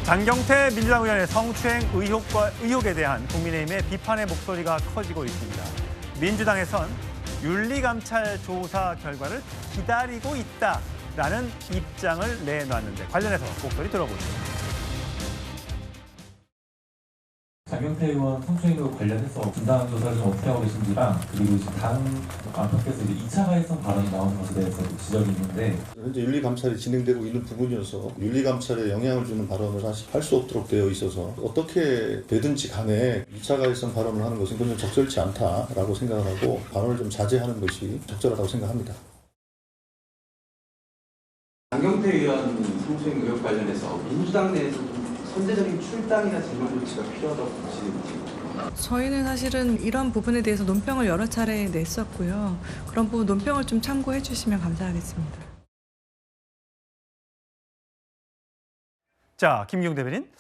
장경태 민주당 의원의 성추행 의혹에 대한 국민의힘의 비판의 목소리가 커지고 있습니다. 민주당에선 윤리감찰 조사 결과를 기다리고 있다라는 입장을 내놨는데 관련해서 목소리 들어보죠. 장경태 의원 성추행 의혹 관련해서 진상 조사를 좀 어떻게 하고 계신지랑 그리고 이제 당 안팎에서 이제 2차 가해성 발언이 나오는 것에 대해서 지적이 있는데 현재 윤리감찰이 진행되고 있는 부분이어서 윤리감찰에 영향을 주는 발언을 사실 할 수 없도록 되어 있어서 어떻게 되든지 간에 2차 가해성 발언을 하는 것은 그건 적절치 않다라고 생각을 하고 발언을 좀 자제하는 것이 적절하다고 생각합니다. 장경태 의원 성추행 의혹 관련해서 민주당 내에서 좀 선제적인 출당이나 진정 조치가 필요하다고 보시는지. 저희는 사실은 이런 부분에 대해서 논평을 여러 차례 냈었고요. 그런 부분 논평을 좀 참고해 주시면 감사하겠습니다. 자, 김기용 대변인.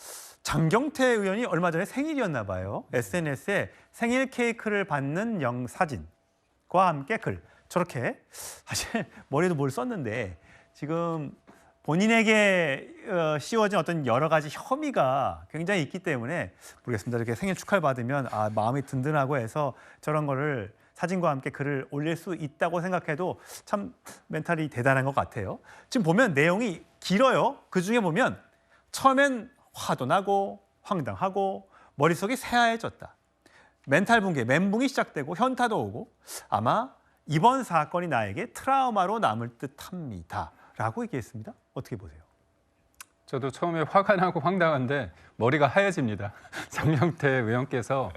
장경태 의원이 얼마 전에 생일이었나 봐요. SNS에 생일 케이크를 받는 사진과 함께 글. 저렇게 사실 머리도 뭘 썼는데 지금 본인에게 씌워진 어떤 여러 가지 혐의가 굉장히 있기 때문에 모르겠습니다. 이렇게 생일 축하를 받으면 마음이 든든하고 해서 저런 거를 사진과 함께 글을 올릴 수 있다고 생각해도 참 멘탈이 대단한 것 같아요. 지금 보면 내용이 길어요. 그중에 보면 처음엔 화도 나고 황당하고 머릿속이 새하얘졌다. 멘탈 붕괴, 멘붕이 시작되고 현타도 오고 아마 이번 사건이 나에게 트라우마로 남을 듯합니다. 라고 얘기했습니다. 어떻게 보세요? 저도 처음에 화가 나고 황당한데 머리가 하얘집니다. 장경태 의원께서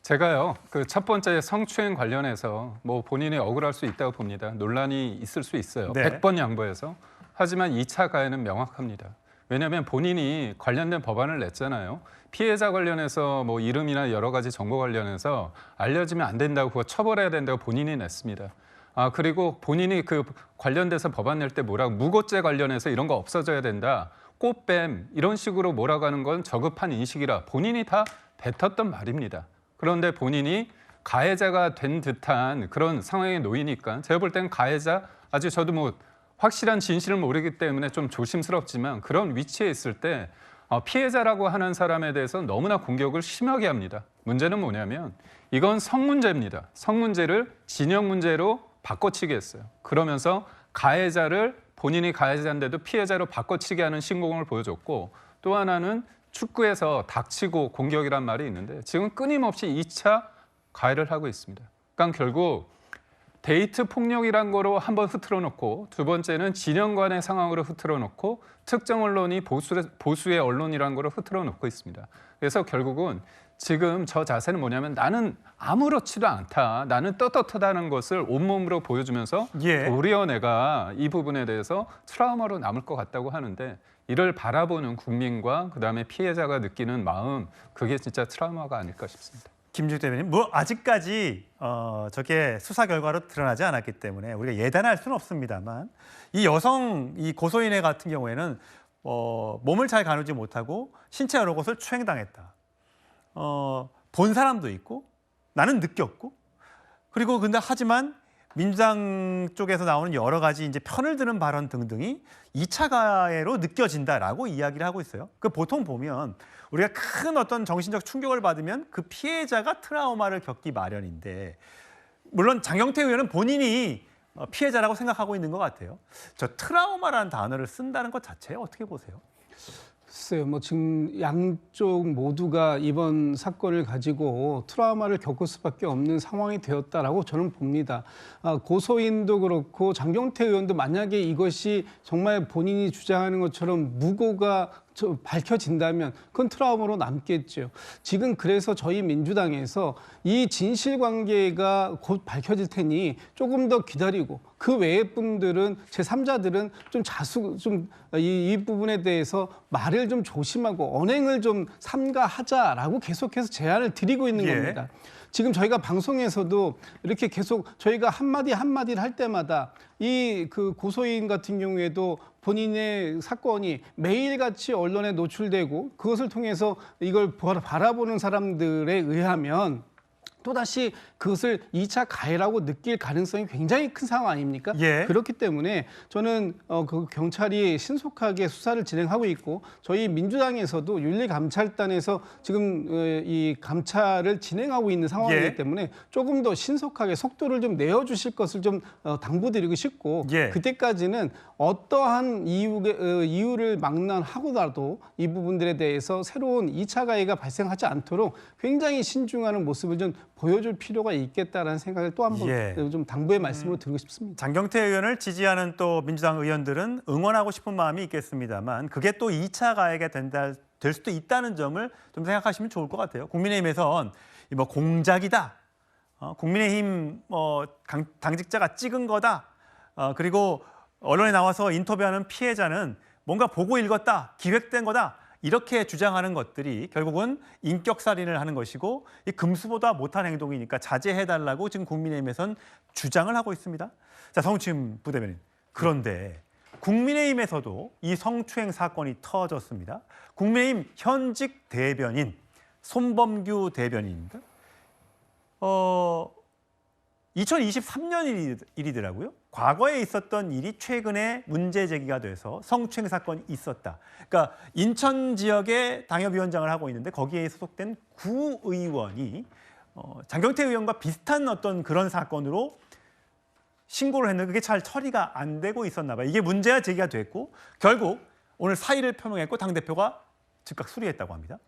제가요 그 첫 번째 성추행 관련해서 뭐 본인이 억울할 수 있다고 봅니다. 논란이 있을 수 있어요. 네. 100번 양보해서. 하지만 2차 가해는 명확합니다. 왜냐하면 본인이 관련된 법안을 냈잖아요. 피해자 관련해서 뭐 이름이나 여러 가지 정보 관련해서 알려지면 안 된다고 그거 처벌해야 된다고 본인이 냈습니다. 그리고 본인이 그 관련돼서 법안 낼 때 뭐라고 무고죄 관련해서 이런 거 없어져야 된다. 꽃뱀 이런 식으로 몰아가는 건 저급한 인식이라 본인이 다 뱉었던 말입니다. 그런데 본인이 가해자가 된 듯한 그런 상황에 놓이니까 제가 볼 땐 가해자 아직 저도 뭐 확실한 진실을 모르기 때문에 좀 조심스럽지만 그런 위치에 있을 때 피해자라고 하는 사람에 대해서 너무나 공격을 심하게 합니다. 문제는 뭐냐면 이건 성문제입니다. 성문제를 진영 문제로 바꿔치기 했어요. 그러면서 가해자를 본인이 가해자인데도 피해자로 바꿔치기 하는 신공을 보여줬고 또 하나는 축구에서 닥치고 공격이란 말이 있는데 지금 끊임없이 2차 가해를 하고 있습니다. 그러니까 결국 데이트 폭력이란 거로 한번 흐트러 놓고 두 번째는 진영 간의 상황으로 흐트러 놓고 특정 언론이 보수의 언론이란 거로 흐트러 놓고 있습니다. 그래서 결국은 지금 저 자세는 뭐냐면 나는 아무렇지도 않다. 나는 떳떳하다는 것을 온몸으로 보여주면서 도리어 내가 이 부분에 대해서 트라우마로 남을 것 같다고 하는데 이를 바라보는 국민과 그다음에 피해자가 느끼는 마음 그게 진짜 트라우마가 아닐까 싶습니다. 김준욱 대변인, 뭐 아직까지 저게 수사 결과로 드러나지 않았기 때문에 우리가 예단할 수는 없습니다만 이 여성 이 고소인의 같은 경우에는 몸을 잘 가누지 못하고 신체 여러 곳을 추행당했다. 본 사람도 있고 나는 느꼈고 그리고 근데 하지만 민주당 쪽에서 나오는 여러 가지 이제 편을 드는 발언 등등이 2차 가해로 느껴진다라고 이야기를 하고 있어요. 그 보통 보면 우리가 큰 어떤 정신적 충격을 받으면 그 피해자가 트라우마를 겪기 마련인데 물론 장경태 의원은 본인이 피해자라고 생각하고 있는 것 같아요. 저 트라우마라는 단어를 쓴다는 것 자체에 어떻게 보세요? 글쎄요, 뭐 지금 양쪽 모두가 이번 사건을 가지고 트라우마를 겪을 수밖에 없는 상황이 되었다라고 저는 봅니다. 고소인도 그렇고 장경태 의원도 만약에 이것이 정말 본인이 주장하는 것처럼 무고가 밝혀진다면 그건 트라우마로 남겠죠. 지금 그래서 저희 민주당에서 이 진실관계가 곧 밝혀질 테니 조금 더 기다리고 그 외의 분들은 제3자들은 이 부분에 대해서 말을 좀 조심하고 언행을 좀 삼가하자라고 계속해서 제안을 드리고 있는 겁니다. 지금 저희가 방송에서도 이렇게 계속 저희가 한마디를 할 때마다 이 그 고소인 같은 경우에도 본인의 사건이 매일같이 언론에 노출되고 그것을 통해서 이걸 바라보는 사람들에 의하면 또다시 그것을 2차 가해라고 느낄 가능성이 굉장히 큰 상황 아닙니까? 예. 그렇기 때문에 저는 그 경찰이 신속하게 수사를 진행하고 있고 저희 민주당에서도 윤리감찰단에서 지금 이 감찰을 진행하고 있는 상황이기 예. 때문에 조금 더 신속하게 속도를 좀 내어주실 것을 좀 당부드리고 싶고 예. 그때까지는 어떠한 이유를 망라하고라도 이 부분들에 대해서 새로운 2차 가해가 발생하지 않도록 굉장히 신중하는 모습을 좀 보여줄 필요가 있겠다라는 생각을 또 한 번 예. 좀 당부의 말씀으로 드리고 싶습니다. 장경태 의원을 지지하는 또 민주당 의원들은 응원하고 싶은 마음이 있겠습니다만 그게 또 2차 가해가 될 수도 있다는 점을 좀 생각하시면 좋을 것 같아요. 국민의힘에선 뭐 공작이다, 국민의힘 당직자가 찍은 거다, 그리고 언론에 나와서 인터뷰하는 피해자는 뭔가 보고 읽었다, 기획된 거다 이렇게 주장하는 것들이 결국은 인격살인을 하는 것이고 이 금수보다 못한 행동이니까 자제해달라고 지금 국민의힘에선 주장을 하고 있습니다. 자, 성추임 부대변인. 그런데 국민의힘에서도 이 성추행 사건이 터졌습니다. 국민의힘 현직 대변인 손범규 대변인입니다. 2023년 일이더라고요. 과거에 있었던 일이 최근에 문제 제기가 돼서 성추행 사건이 있었다. 그러니까 인천 지역의 당협위원장을 하고 있는데 거기에 소속된 구의원이 장경태 의원과 비슷한 어떤 그런 사건으로 신고를 했는데 그게 잘 처리가 안 되고 있었나 봐요. 이게 문제가 제기가 됐고 결국 오늘 사의를 표명했고 당대표가 즉각 수리했다고 합니다.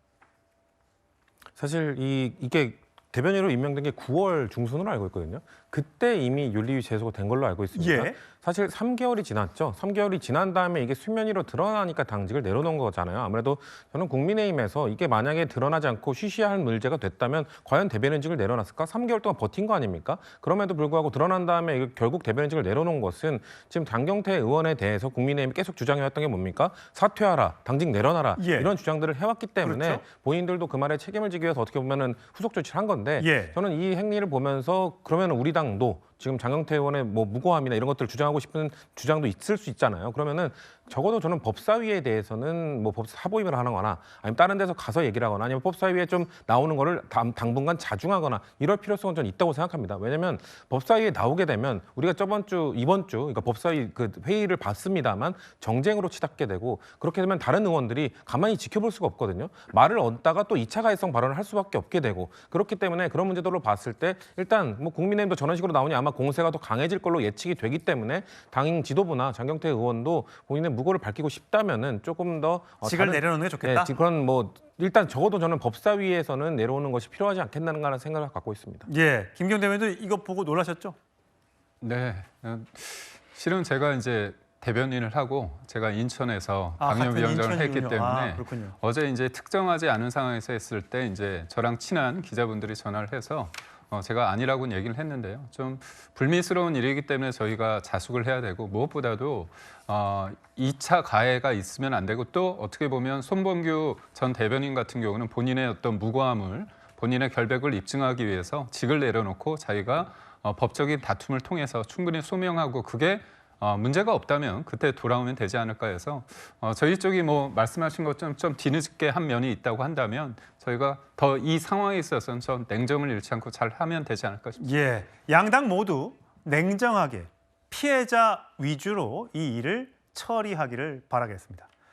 사실 이게 대변인으로 임명된 게 9월 중순으로 알고 있거든요. 그때 이미 윤리위 제소가 된 걸로 알고 있습니다. 예. 사실 3개월이 지났죠. 3개월이 지난 다음에 이게 수면 위로 드러나니까 당직을 내려놓은 거잖아요. 아무래도 저는 국민의힘에서 이게 만약에 드러나지 않고 쉬쉬할 문제가 됐다면 과연 대변인직을 내려놨을까? 3개월 동안 버틴 거 아닙니까? 그럼에도 불구하고 드러난 다음에 이게 결국 대변인직을 내려놓은 것은 지금 장경태 의원에 대해서 국민의힘이 계속 주장해왔던 게 뭡니까? 사퇴하라, 당직 내려놔라 예. 이런 주장들을 해왔기 때문에 그렇죠. 본인들도 그 말에 책임을 지기 위해서 어떻게 보면은 후속 조치를 한 건데 예. 저는 이 행위를 보면서 그러면 우리 당도 지금 장경태 의원의 뭐 무고함이나 이런 것들을 주장하고 싶은 주장도 있을 수 있잖아요. 그러면은 적어도 저는 법사위에 대해서는 뭐 법사 사보임을 하거나 아니면 다른 데서 가서 얘기를 하거나 아니면 법사위에 좀 나오는 거를 당분간 자중하거나 이럴 필요성은 저는 있다고 생각합니다. 왜냐하면 법사위에 나오게 되면 우리가 이번 주 그러니까 법사위 그 회의를 봤습니다만 정쟁으로 치닫게 되고 그렇게 되면 다른 의원들이 가만히 지켜볼 수가 없거든요. 말을 얹다가 또 2차 가해성 발언을 할 수밖에 없게 되고 그렇기 때문에 그런 문제들로 봤을 때 일단 뭐 국민의힘도 저런 식으로 나오니 아마 공세가 더 강해질 걸로 예측이 되기 때문에 당 지도부나 장경태 의원도 본인의 무고를 밝히고 싶다면은 조금 더 직을 내려놓는 게 좋겠다. 네, 그런 뭐 일단 적어도 저는 법사위에서는 내려오는 것이 필요하지 않겠나는 생각을 갖고 있습니다. 예, 김경태 의원도 이거 보고 놀라셨죠? 네, 실은 제가 이제 대변인을 하고 제가 인천에서 같은 당협위원장을 했기 인천이군요. 때문에 그렇군요. 어제 이제 특정하지 않은 상황에서 했을 때 이제 저랑 친한 기자분들이 전화를 해서 제가 아니라고는 얘기를 했는데요. 좀 불미스러운 일이기 때문에 저희가 자숙을 해야 되고 무엇보다도 2차 가해가 있으면 안 되고 또 어떻게 보면 손범규 전 대변인 같은 경우는 본인의 어떤 무고함을 본인의 결백을 입증하기 위해서 직을 내려놓고 자기가 법적인 다툼을 통해서 충분히 소명하고 그게 문제가 없다면 그때 돌아오면 되지 않을까 해서 저희 쪽이 뭐 말씀하신 것처럼 좀 뒤늦게 한 면이 있다고 한다면 저희가 더 이 상황에 있어서는 좀 냉정을 잃지 않고 잘 하면 되지 않을까 싶습니다. 예, 양당 모두 냉정하게 피해자 위주로 이 일을 처리하기를 바라겠습니다.